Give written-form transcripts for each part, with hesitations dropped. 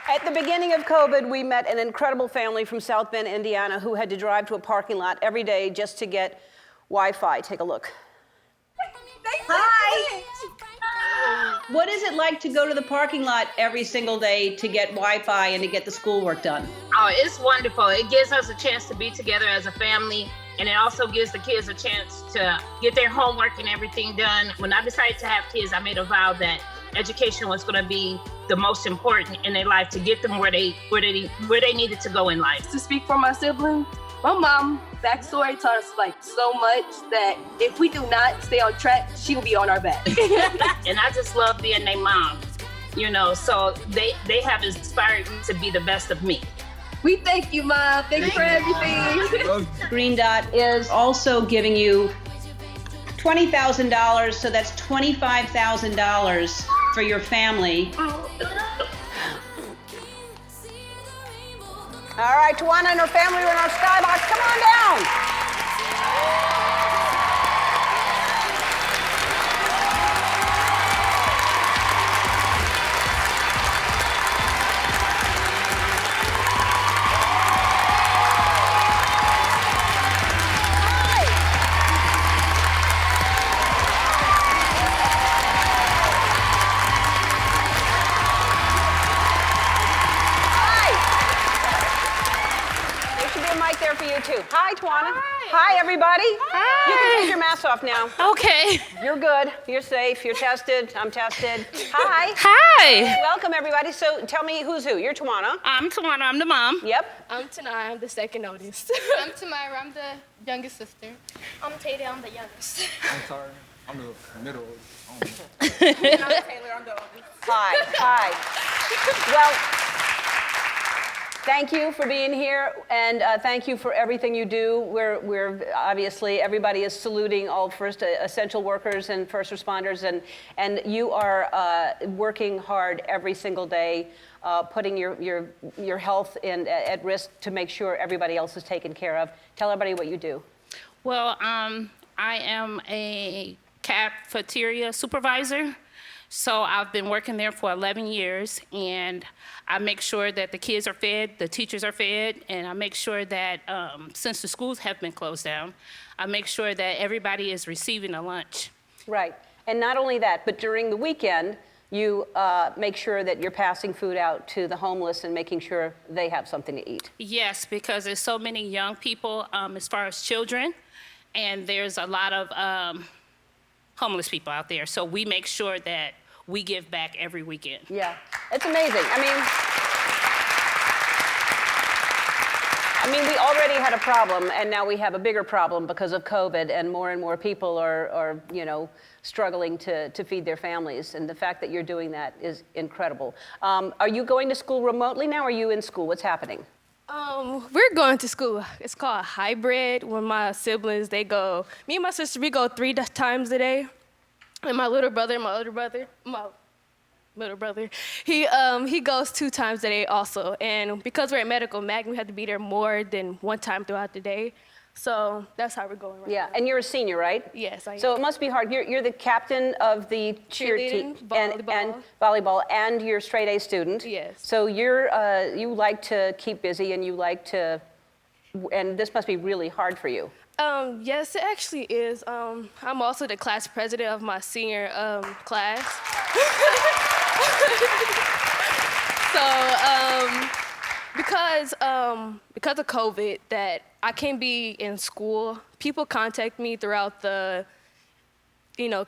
At the beginning of COVID, we met an incredible family from South Bend, Indiana, who had to drive to a parking lot every day just to get Wi-Fi. Take a look. Hi. What is it like to go to the parking lot every single day to get Wi-Fi and to get the schoolwork done? Oh, it's wonderful. It gives us a chance to be together as a family, and it also gives the kids a chance to get their homework and everything done. When I decided to have kids, I made a vow that education was going to be the most important in their life, to get them where they needed to go in life. To speak for my siblings, my mom backstory taught us like so much that if we do not stay on track, she will be on our back. And I just love being their mom, you know, so they have inspired me to be the best of me. We thank you, Mom. Thank you for everything. Green Dot is also giving you $20,000, so that's $25,000 for your family. All right, Tawana and her family are in our skybox. Come on down. For you too. Hi, Tawana. Hi, everybody. Hi. You can take your mask off now. Okay. You're good. You're safe. You're tested. I'm tested. Hi. Hi. Welcome, everybody. So tell me who's who. You're Tawana. I'm Tawana. I'm the mom. Yep. I'm Tanai. I'm the second oldest. I'm Tamara. I'm the youngest sister. I'm Taylor. I'm the youngest. I'm Tara. I'm the middle. I'm Taylor. I'm the oldest. Hi. Well, thank you for being here, and thank you for everything you do. We're obviously, everybody is saluting all first essential workers and first responders, and you are working hard every single day, putting your health at risk to make sure everybody else is taken care of. Tell everybody what you do. Well, I am a cafeteria supervisor. So I've been working there for 11 years, and I make sure that the kids are fed, the teachers are fed, and I make sure that since the schools have been closed down, I make sure that everybody is receiving a lunch. Right. And not only that, but during the weekend, you make sure that you're passing food out to the homeless and making sure they have something to eat. Yes, because there's so many young people as far as children, and there's a lot of homeless people out there. So we make sure that we give back every weekend. Yeah, it's amazing. I mean, we already had a problem, and now we have a bigger problem because of COVID, and more people are struggling to feed their families. And the fact that you're doing that is incredible. Are you going to school remotely now, or are you in school? What's happening? We're going to school. It's called hybrid. When my siblings, me and my sister, we go 3 times a day. And my little brother, he goes 2 times a day also. And because we're at Medical Mag, we have to be there more than 1 time throughout the day. So that's how we're going right now. And you're a senior, right? Yes, I am. So it must be hard. You're the captain of the cheer team and volleyball, and you're a straight A student. Yes. So you like to keep busy, and you like to, and this must be really hard for you. Yes, it actually is. I'm also the class president of my senior class. So because of COVID, that I can't be in school, people contact me throughout the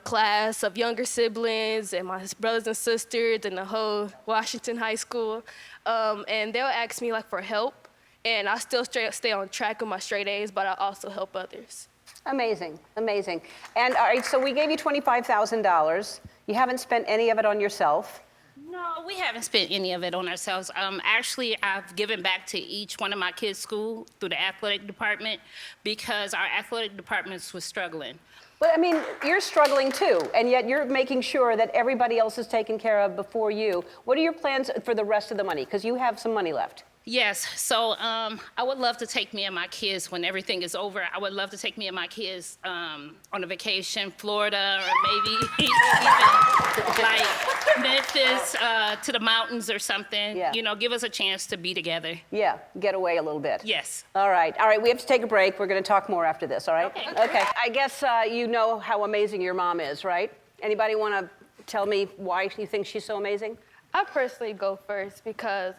class of younger siblings and my brothers and sisters and the whole Washington High School, and they'll ask me for help. And I still stay on track with my straight A's, but I also help others. Amazing, amazing. And all right, so we gave you $25,000. You haven't spent any of it on yourself. No, we haven't spent any of it on ourselves. Actually, I've given back to each one of my kids' school through the athletic department because our athletic departments was struggling. But I mean, you're struggling too, and yet you're making sure that everybody else is taken care of before you. What are your plans for the rest of the money? Because you have some money left. Yes, so I would love to take me and my kids when everything is over. I would love to take me and my kids on a vacation, Florida, or maybe even like Memphis to the mountains or something. Yeah. You know, give us a chance to be together. Yeah, get away a little bit. Yes. All right, we have to take a break. We're going to talk more after this, all right? Okay. I guess you know how amazing your mom is, right? Anybody want to tell me why you think she's so amazing? I personally go first because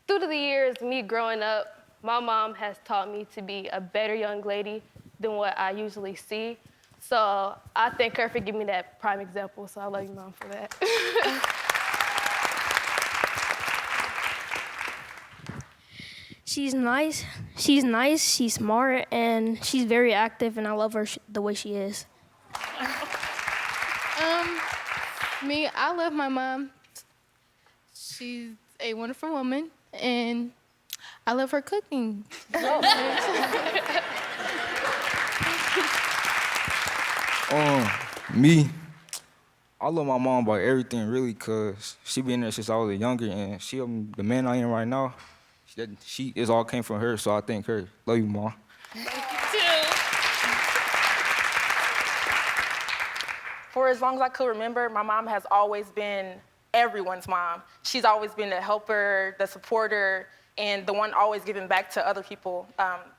through the years, me growing up, my mom has taught me to be a better young lady than what I usually see. So I thank her for giving me that prime example. So I love you, Mom, for that. She's nice, she's smart, and she's very active, and I love her the way she is. Me, I love my mom. She's a wonderful woman, and I love her cooking. Me, I love my mom about everything, really, because she been there since I was younger, and she the man I am right now. It all came from her, so I thank her. Love you, Mom. For as long as I could remember, my mom has always been everyone's mom. She's always been the helper, the supporter, and the one always giving back to other people.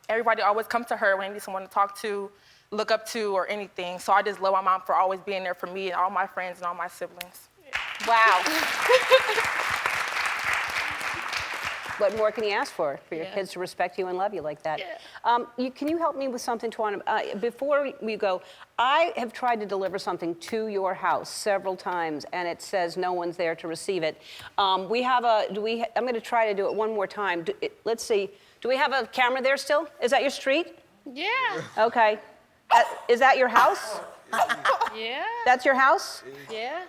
Everybody always comes to her when they need someone to talk to, look up to, or anything. So I just love my mom for always being there for me and all my friends and all my siblings. Wow. What more can you ask for your kids to respect you and love you like that? Yeah. Can you help me with something, Tawana? Before we go, I have tried to deliver something to your house several times, and it says no one's there to receive it. I'm going to try to do it one more time. Let's see. Do we have a camera there still? Is that your street? Yeah. Okay. Is that your house? Yeah. That's your house? Yeah.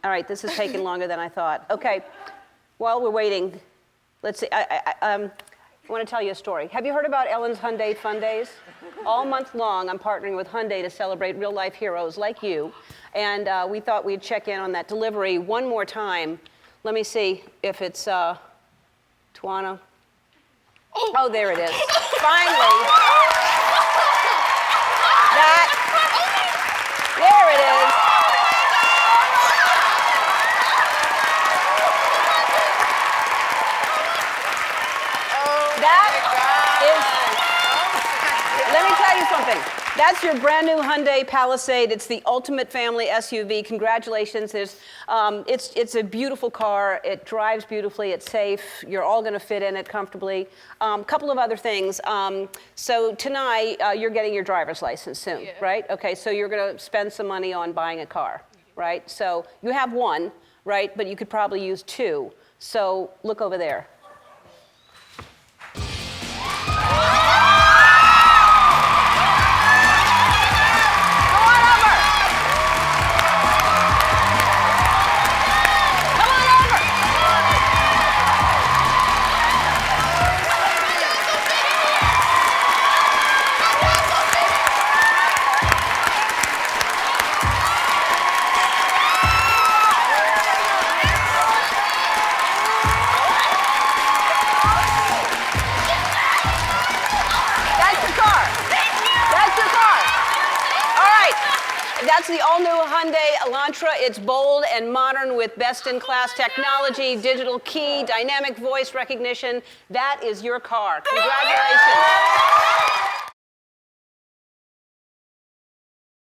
All right, this is taking longer than I thought. Okay, while we're waiting, let's see, I want to tell you a story. Have you heard about Ellen's Hyundai Fun Days? All month long, I'm partnering with Hyundai to celebrate real-life heroes like you, and we thought we'd check in on that delivery one more time. Let me see if it's Tawana. Oh, there it is. Finally. There it is. Let me tell you something. That's your brand new Hyundai Palisade. It's the ultimate family SUV. Congratulations. It's a beautiful car. It drives beautifully. It's safe. You're all going to fit in it comfortably. Couple of other things. So tonight, you're getting your driver's license soon, right? Okay, so you're going to spend some money on buying a car, right? So you have one, right? But you could probably use two. So look over there. That's the all-new Hyundai Elantra. It's bold and modern with best-in-class technology, digital key, dynamic voice recognition. That is your car. Congratulations.